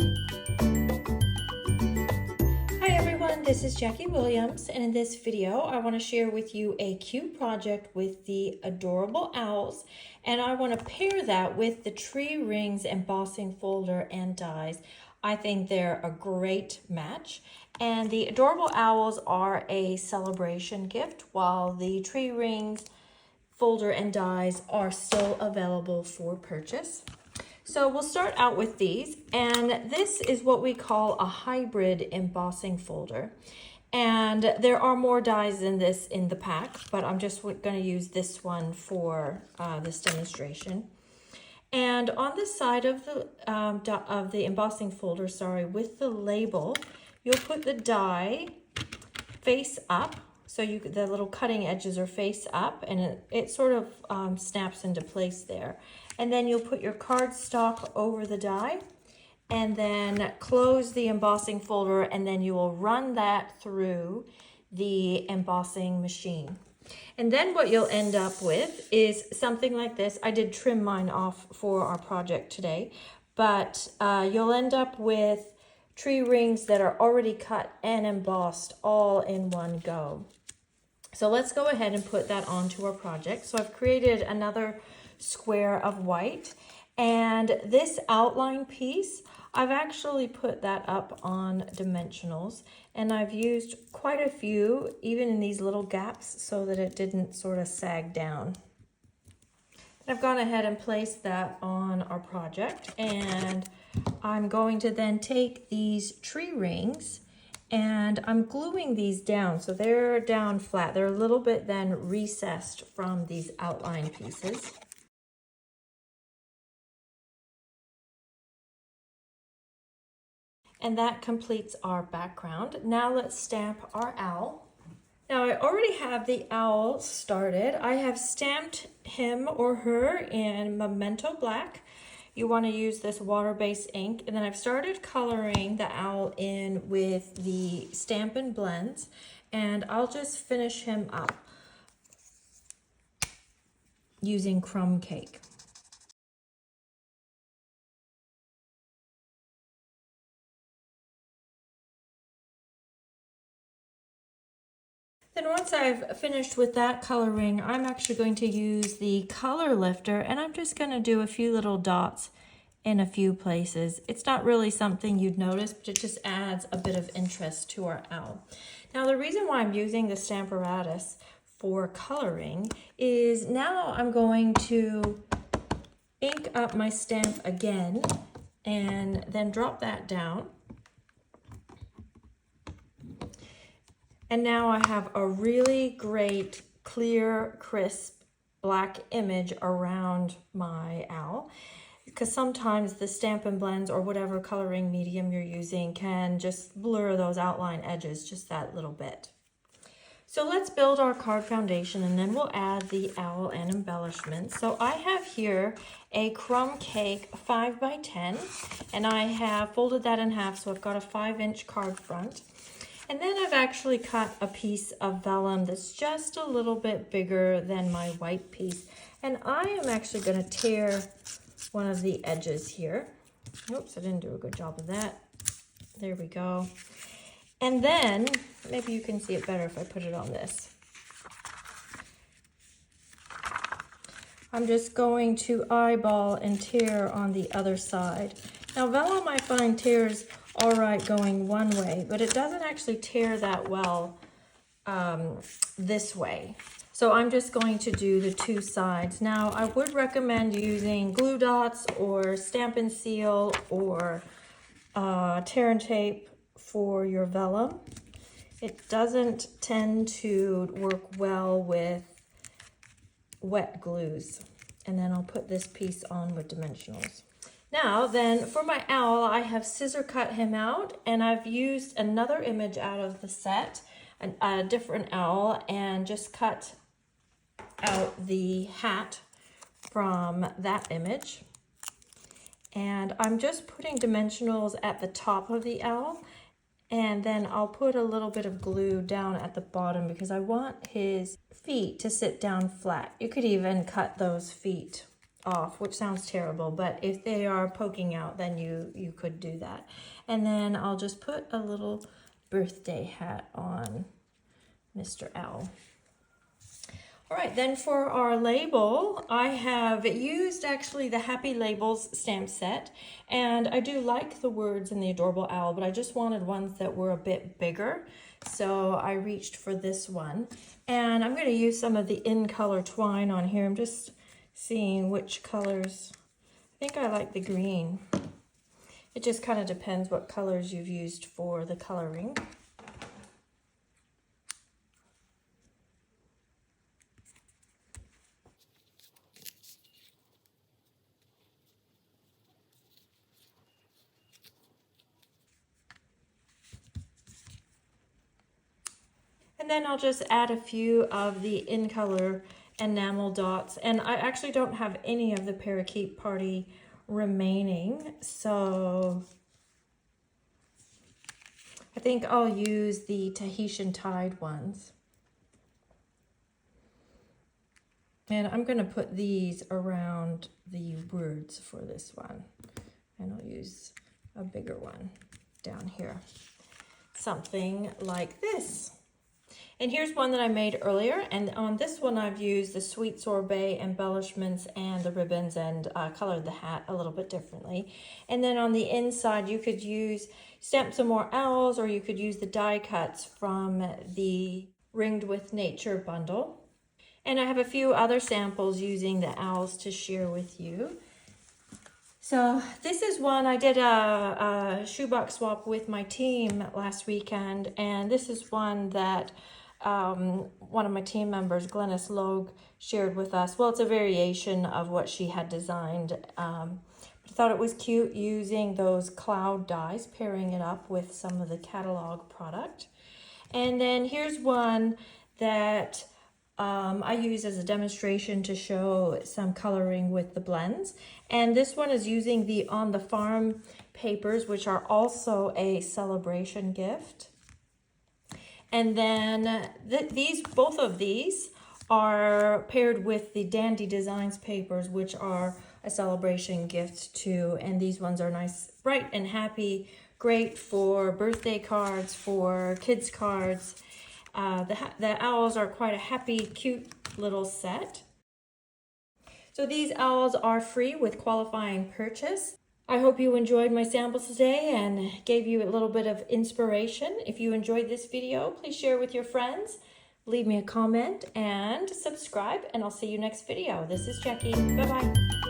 Hi everyone, this is Jackie Williams, and in this video I want to share with you a cute project with the adorable owls, and I want to pair that with the tree rings embossing folder and dies. I think they're a great match, and the adorable owls are a celebration gift while the tree rings folder and dies are still available for purchase. So we'll start out with these, and this is what we call a hybrid embossing folder. And there are more dies than this in the pack, but I'm just going to use this one for this demonstration. And on the side of the embossing folder, with the label, you'll put the die face up. So the little cutting edges are face up, and it sort of snaps into place there. And then you'll put your cardstock over the die and then close the embossing folder, and then you will run that through the embossing machine. And then what you'll end up with is something like this. I did trim mine off for our project today, but you'll end up with tree rings that are already cut and embossed all in one go. So let's go ahead and put that onto our project. So I've created another square of white, and this outline piece, I've actually put that up on dimensionals, and I've used quite a few, even in these little gaps, so that it didn't sort of sag down. I've gone ahead and placed that on our project, and I'm going to then take these tree rings and I'm gluing these down, so they're down flat. They're a little bit then recessed from these outline pieces. And that completes our background. Now let's stamp our owl. Now I already have the owl started. I have stamped him or her in Memento Black. You want to use this water-based ink, and then I've started coloring the owl in with the Stampin' Blends, and I'll just finish him up using crumb cake. Then once I've finished with that coloring, I'm actually going to use the color lifter, and I'm just going to do a few little dots in a few places. It's not really something you'd notice, but it just adds a bit of interest to our owl. Now the reason why I'm using the Stamparatus for coloring is now I'm going to ink up my stamp again and then drop that down. And now I have a really great, clear, crisp, black image around my owl. Because sometimes the Stampin' Blends or whatever coloring medium you're using can just blur those outline edges just that little bit. So let's build our card foundation, and then we'll add the owl and embellishments. So I have here a crumb cake 5x10, and I have folded that in half, so I've got a 5-inch card front. And then I've actually cut a piece of vellum that's just a little bit bigger than my white piece. And I am actually going to tear one of the edges here. Oops, I didn't do a good job of that. There we go. And then, maybe you can see it better if I put it on this. I'm just going to eyeball and tear on the other side. Now vellum I find tears all right going one way, but it doesn't actually tear that well this way. So I'm just going to do the two sides. Now I would recommend using glue dots or Stampin' Seal or tear and tape for your vellum. It doesn't tend to work well with wet glues. And then I'll put this piece on with dimensionals. Now then, for my owl, I have scissor cut him out, and I've used another image out of the set, a different owl, and just cut out the hat from that image. And I'm just putting dimensionals at the top of the owl, and then I'll put a little bit of glue down at the bottom because I want his feet to sit down flat. You could even cut those feet off, which sounds terrible, but if they are poking out, then you could do that. And then I'll just put a little birthday hat on Mr. Owl. All right, then for our label, I have used actually the Happy Labels stamp set, and I do like the words in the Adorable Owl, but I just wanted ones that were a bit bigger, so I reached for this one. And I'm going to use some of the in color twine on here. I'm just seeing which colors. I think I like the green. It just kind of depends what colors you've used for the coloring. And then I'll just add a few of the in color enamel dots. And I actually don't have any of the Parakeet Party remaining, so I think I'll use the Tahitian Tide ones. And I'm going to put these around the words for this one. And I'll use a bigger one down here. Something like this. And here's one that I made earlier, and on this one I've used the Sweet Sorbet embellishments and the ribbons and colored the hat a little bit differently. And then on the inside you could stamp some more owls, or you could use the die cuts from the Ringed with Nature bundle. And I have a few other samples using the owls to share with you. So this is one, I did a shoebox swap with my team last weekend, and this is one that one of my team members, Glennis Logue, shared with us. Well, it's a variation of what she had designed. I thought it was cute using those cloud dies, pairing it up with some of the catalog product. And then here's one that I use as a demonstration to show some coloring with the blends. And this one is using the On the Farm papers, which are also a celebration gift. And then both of these are paired with the Dandy Designs papers, which are a celebration gift too. And these ones are nice, bright and happy, great for birthday cards, for kids cards. The owls are quite a happy, cute little set. So these owls are free with qualifying purchase. I hope you enjoyed my samples today and gave you a little bit of inspiration. If you enjoyed this video, please share with your friends, leave me a comment, and subscribe, and I'll see you next video. This is Jackie. Bye-bye.